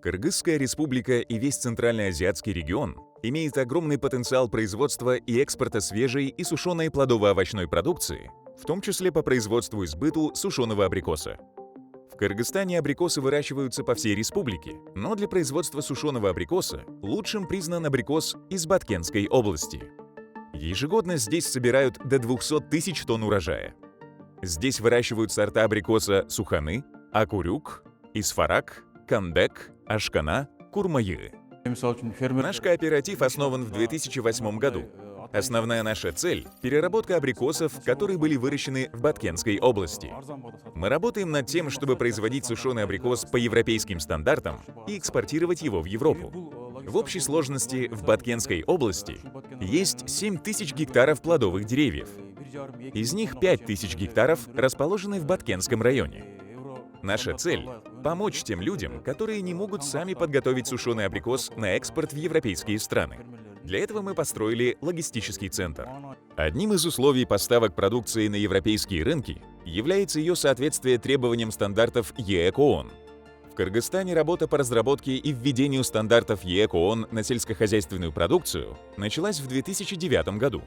Кыргызская республика и весь Центральноазиатский регион имеет огромный потенциал производства и экспорта свежей и сушеной плодово-овощной продукции, в том числе по производству и сбыту сушеного абрикоса. В Кыргызстане абрикосы выращиваются по всей республике, но для производства сушеного абрикоса лучшим признан абрикос из Баткенской области. Ежегодно здесь собирают до 200 тысяч тонн урожая. Здесь выращивают сорта абрикоса Суханы, Акурюк, Исфарак, Кандек, Ашкана, Курмайы. Наш кооператив основан в 2008 году. Основная наша цель – переработка абрикосов, которые были выращены в Баткенской области. Мы работаем над тем, чтобы производить сушеный абрикос по европейским стандартам и экспортировать его в Европу. В общей сложности в Баткенской области есть 7 тысяч гектаров плодовых деревьев. Из них 5 тысяч гектаров расположены в Баткенском районе. Наша цель – помочь тем людям, которые не могут сами подготовить сушеный абрикос на экспорт в европейские страны. Для этого мы построили логистический центр. Одним из условий поставок продукции на европейские рынки является ее соответствие требованиям стандартов ЕЭК-ООН. В Кыргызстане работа по разработке и введению стандартов ЕЭК-ООН на сельскохозяйственную продукцию началась в 2009 году.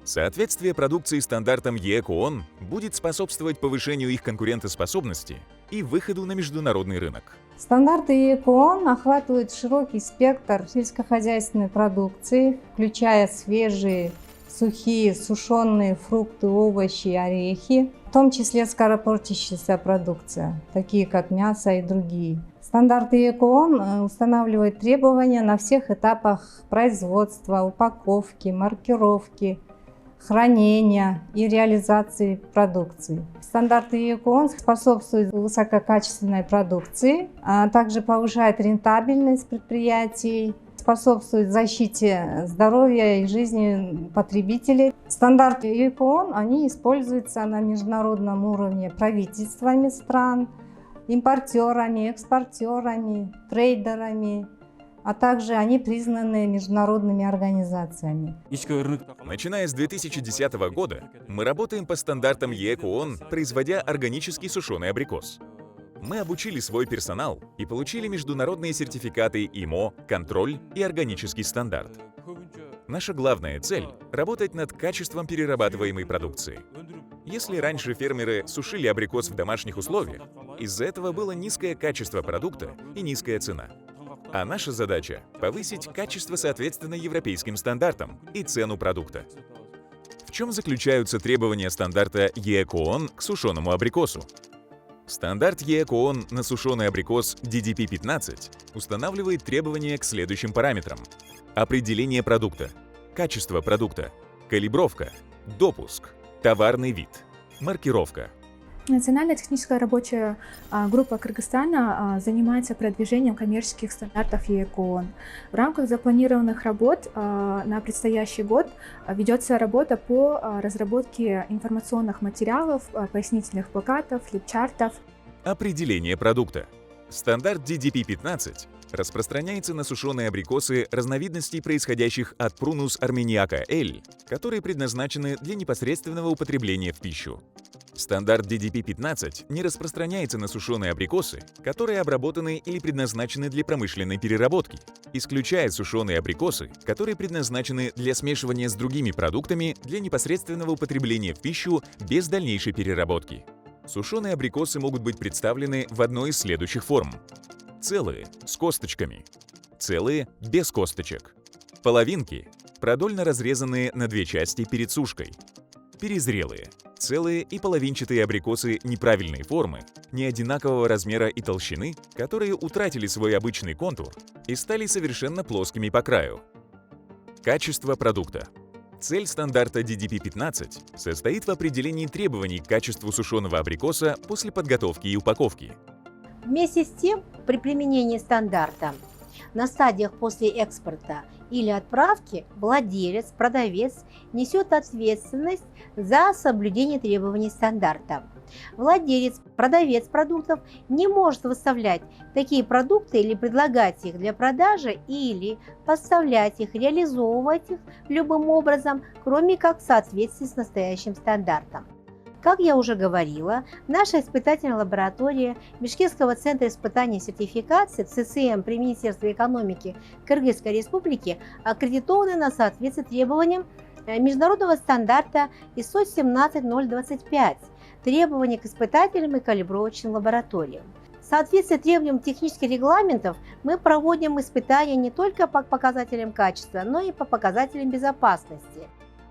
Соответствие продукции стандартам ЕЭК-ООН будет способствовать повышению их конкурентоспособности и выходу на международный рынок. Стандарты ЕЭК-ООН охватывают широкий спектр сельскохозяйственной продукции, включая свежие, сухие, сушеные фрукты, овощи и орехи, в том числе скоропортящаяся продукция, такие как мясо и другие. Стандарты ЕЭК-ООН устанавливают требования на всех этапах производства, упаковки, маркировки, хранения и реализации продукции. Стандарты ЕЭК-ООН способствуют высококачественной продукции, а также повышают рентабельность предприятий, способствуют защите здоровья и жизни потребителей. Стандарты ЕЭК-ООН, они используются на международном уровне правительствами стран, импортерами, экспортерами, трейдерами, а также они признаны международными организациями. Начиная с 2010 года мы работаем по стандартам ЕЭК-ООН, производя органический сушеный абрикос. Мы обучили свой персонал и получили международные сертификаты ИМО, контроль и органический стандарт. Наша главная цель – работать над качеством перерабатываемой продукции. Если раньше фермеры сушили абрикос в домашних условиях, из-за этого было низкое качество продукта и низкая цена. А наша задача – повысить качество соответственно европейским стандартам и цену продукта. В чем заключаются требования стандарта ЕЭК-ООН к сушеному абрикосу? Стандарт ЕЭК-ООН на сушеный абрикос DDP-15 устанавливает требования к следующим параметрам: определение продукта, качество продукта, калибровка, допуск, товарный вид, маркировка. Национальная техническая рабочая группа Кыргызстана занимается продвижением коммерческих стандартов ЕЭК-ООН. В рамках запланированных работ на предстоящий год ведется работа по разработке информационных материалов, пояснительных плакатов, флипчартов. Определение продукта. Стандарт DDP-15 распространяется на сушеные абрикосы разновидностей, происходящих от Prunus armeniaca L, которые предназначены для непосредственного употребления в пищу. Стандарт DDP-15 не распространяется на сушеные абрикосы, которые обработаны или предназначены для промышленной переработки, исключая сушеные абрикосы, которые предназначены для смешивания с другими продуктами для непосредственного употребления в пищу без дальнейшей переработки. Сушеные абрикосы могут быть представлены в одной из следующих форм: целые, с косточками; целые, без косточек; половинки, продольно разрезанные на две части перед сушкой; перезрелые, целые и половинчатые абрикосы неправильной формы, неодинакового размера и толщины, которые утратили свой обычный контур и стали совершенно плоскими по краю. Качество продукта. Цель стандарта DDP-15 состоит в определении требований к качеству сушеного абрикоса после подготовки и упаковки. Вместе с тем, при применении стандарта на стадиях после экспорта или отправки владелец, продавец несет ответственность за соблюдение требований стандарта. Владелец, продавец продуктов не может выставлять такие продукты или предлагать их для продажи или поставлять их, реализовывать их любым образом, кроме как в соответствии с настоящим стандартом. Как я уже говорила, наша испытательная лаборатория Бишкекского центра испытаний и сертификации ЦСМ при Министерстве экономики Кыргызской Республики аккредитованы на соответствие требованиям международного стандарта ISO 17025, требования к испытательным и калибровочным лабораториям. В соответствии с требованиям технических регламентов мы проводим испытания не только по показателям качества, но и по показателям безопасности.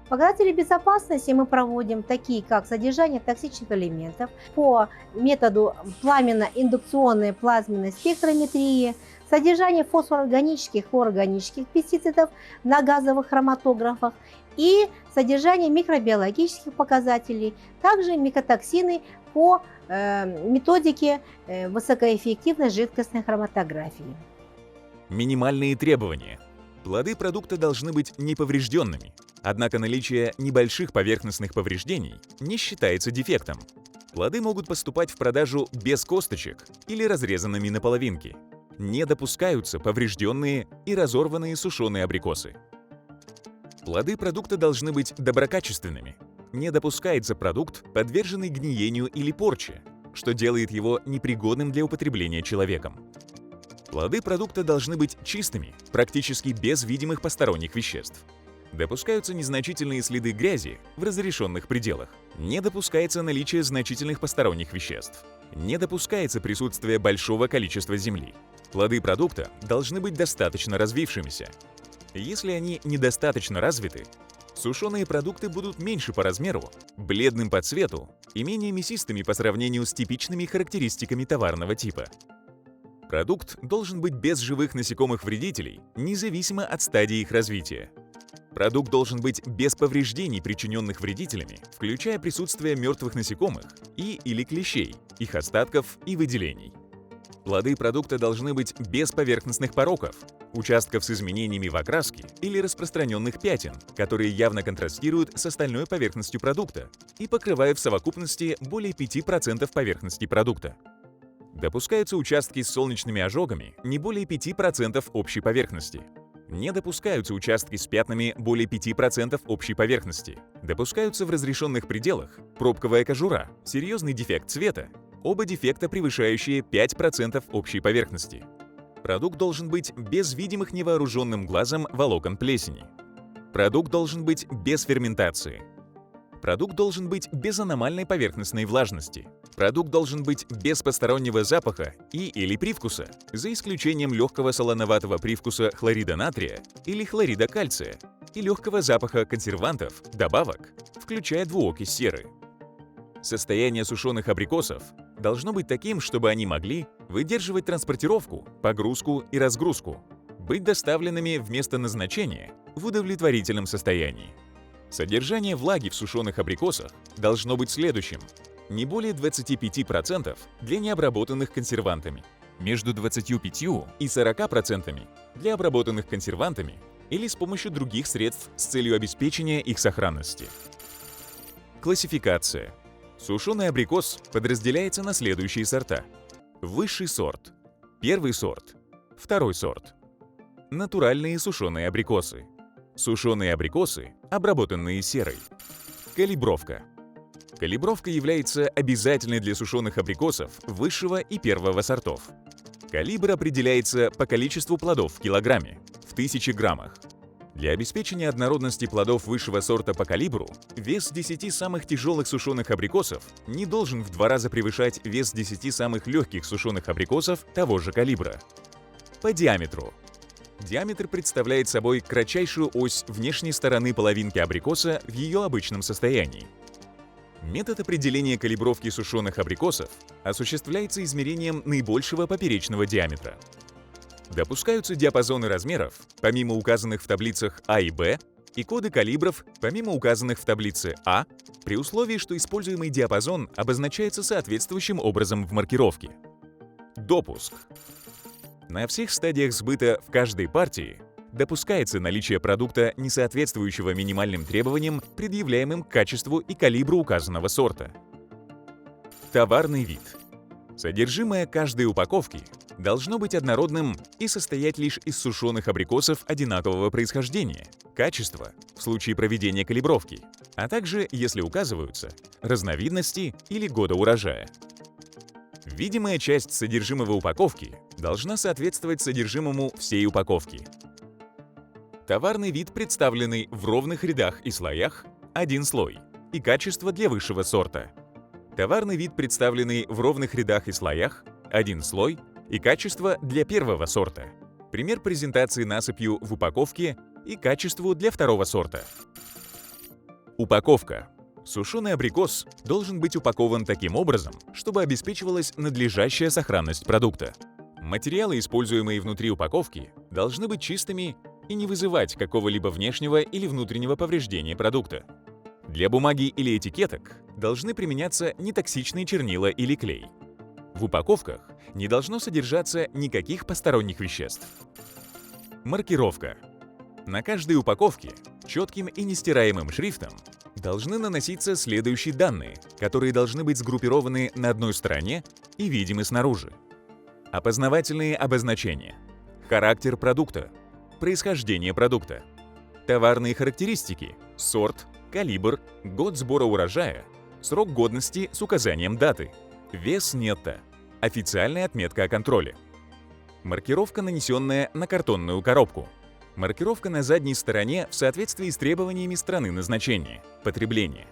Показатели безопасности мы проводим такие, как содержание токсичных элементов по методу пламенно-индукционной плазменной спектрометрии, содержание фосфорорганических и хлорорганических пестицидов на газовых хроматографах и содержание микробиологических показателей, также микотоксины по методике высокоэффективной жидкостной хроматографии. Минимальные требования. Плоды продукта должны быть неповрежденными, однако наличие небольших поверхностных повреждений не считается дефектом. Плоды могут поступать в продажу без косточек или разрезанными на половинки. Не допускаются поврежденные и разорванные сушеные абрикосы. Плоды продукта должны быть доброкачественными. Не допускается продукт, подверженный гниению или порче, что делает его непригодным для употребления человеком. Плоды продукта должны быть чистыми, практически без видимых посторонних веществ. Допускаются незначительные следы грязи в разрешенных пределах. Не допускается наличие значительных посторонних веществ. Не допускается присутствие большого количества земли. Плоды продукта должны быть достаточно развившимися. Если они недостаточно развиты, сушеные продукты будут меньше по размеру, бледным по цвету и менее мясистыми по сравнению с типичными характеристиками товарного типа. Продукт должен быть без живых насекомых-вредителей, независимо от стадии их развития. Продукт должен быть без повреждений, причиненных вредителями, включая присутствие мертвых насекомых или клещей, их остатков и выделений. Плоды продукта должны быть без поверхностных пороков, участков с изменениями в окраске или распространенных пятен, которые явно контрастируют с остальной поверхностью продукта и покрывают в совокупности более 5% поверхности продукта. Допускаются участки с солнечными ожогами не более 5% общей поверхности. Не допускаются участки с пятнами более 5% общей поверхности. Допускаются в разрешенных пределах пробковая кожура, серьезный дефект цвета, оба дефекта, превышающие 5% общей поверхности. Продукт должен быть без видимых невооруженным глазом волокон плесени. Продукт должен быть без ферментации. Продукт должен быть без аномальной поверхностной влажности. Продукт должен быть без постороннего запаха или привкуса, за исключением легкого солоноватого привкуса хлорида натрия или хлорида кальция и легкого запаха консервантов, добавок, включая двуокись серы. Состояние сушеных абрикосов должно быть таким, чтобы они могли выдерживать транспортировку, погрузку и разгрузку, быть доставленными в место назначения в удовлетворительном состоянии. Содержание влаги в сушеных абрикосах должно быть следующим: не более 25% для необработанных консервантами, между 25 и 40% для обработанных консервантами или с помощью других средств с целью обеспечения их сохранности. Классификация. Сушеный абрикос подразделяется на следующие сорта: высший сорт, первый сорт, второй сорт. Натуральные сушеные абрикосы. Сушеные абрикосы, обработанные серой. Калибровка. Калибровка является обязательной для сушеных абрикосов высшего и первого сортов. Калибр определяется по количеству плодов в килограмме, в 1000 граммах. Для обеспечения однородности плодов высшего сорта по калибру вес 10 самых тяжелых сушеных абрикосов не должен в 2 раза превышать вес 10 самых легких сушеных абрикосов того же калибра. По диаметру. Диаметр представляет собой кратчайшую ось внешней стороны половинки абрикоса в ее обычном состоянии. Метод определения калибровки сушеных абрикосов осуществляется измерением наибольшего поперечного диаметра. Допускаются диапазоны размеров, помимо указанных в таблицах А и Б, и коды калибров, помимо указанных в таблице А, при условии, что используемый диапазон обозначается соответствующим образом в маркировке. Допуск. На всех стадиях сбыта в каждой партии допускается наличие продукта, не соответствующего минимальным требованиям, предъявляемым к качеству и калибру указанного сорта. Товарный вид. Содержимое каждой упаковки должно быть однородным и состоять лишь из сушеных абрикосов одинакового происхождения, качества в случае проведения калибровки, а также, если указываются, разновидности или года урожая. Видимая часть содержимого упаковки должна соответствовать содержимому всей упаковки. Товарный вид, представленный в ровных рядах и слоях, один слой, и качество для высшего сорта. Товарный вид, представленный в ровных рядах и слоях, один слой, и качество для первого сорта. Пример презентации насыпью в упаковке и качеству для второго сорта. Упаковка. Сушеный абрикос должен быть упакован таким образом, чтобы обеспечивалась надлежащая сохранность продукта. Материалы, используемые внутри упаковки, должны быть чистыми и не вызывать какого-либо внешнего или внутреннего повреждения продукта. Для бумаги или этикеток должны применяться нетоксичные чернила или клей. В упаковках не должно содержаться никаких посторонних веществ. Маркировка. На каждой упаковке четким и нестираемым шрифтом должны наноситься следующие данные, которые должны быть сгруппированы на одной стороне и видимы снаружи. Опознавательные обозначения. Характер продукта. Происхождение продукта. Товарные характеристики. Сорт, калибр, год сбора урожая, срок годности с указанием даты. Вес нетто. Официальная отметка о контроле. Маркировка, нанесенная на картонную коробку. Маркировка на задней стороне в соответствии с требованиями страны назначения, потребления.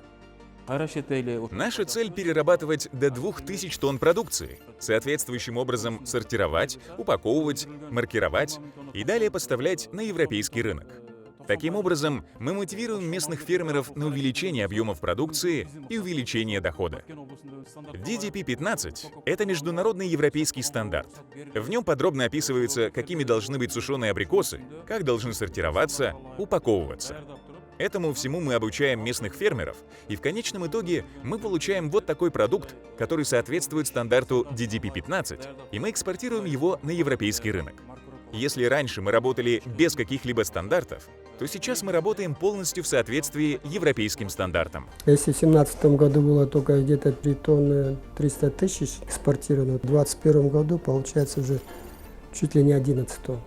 Наша цель – перерабатывать до 2000 тонн продукции, соответствующим образом сортировать, упаковывать, маркировать и далее поставлять на европейский рынок. Таким образом, мы мотивируем местных фермеров на увеличение объемов продукции и увеличение дохода. DDP-15 – это международный европейский стандарт. В нем подробно описывается, какими должны быть сушеные абрикосы, как должны сортироваться, упаковываться. Этому всему мы обучаем местных фермеров, и в конечном итоге мы получаем вот такой продукт, который соответствует стандарту DDP-15, и мы экспортируем его на европейский рынок. Если раньше мы работали без каких-либо стандартов, то сейчас мы работаем полностью в соответствии европейским стандартам. Если в 2017 году было только где-то 3 тонны 300 тысяч экспортировано, в 2021 году получается уже чуть ли не 11 тонн.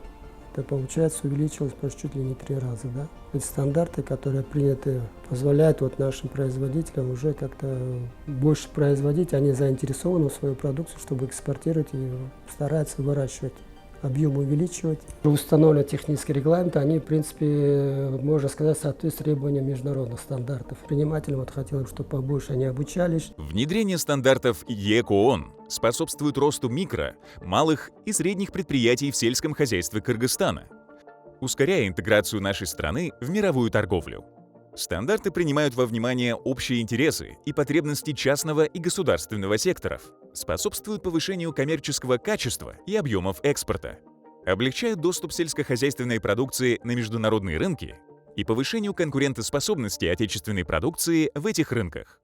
Это получается увеличилось почти чуть ли не 3 раза. Да? Эти стандарты, которые приняты, позволяют вот нашим производителям уже как-то больше производить. Они заинтересованы в свою продукцию, чтобы экспортировать и стараются выращивать. Объем увеличивать. Установленные технические регламенты, они, в принципе, можно сказать, соответствуют требованиям международных стандартов. Предпринимателям вот хотелось, чтобы побольше они обучались. Внедрение стандартов ЕКООН способствует росту микро, малых и средних предприятий в сельском хозяйстве Кыргызстана, ускоряя интеграцию нашей страны в мировую торговлю. Стандарты принимают во внимание общие интересы и потребности частного и государственного секторов, способствуют повышению коммерческого качества и объемов экспорта, облегчают доступ сельскохозяйственной продукции на международные рынки и повышению конкурентоспособности отечественной продукции в этих рынках.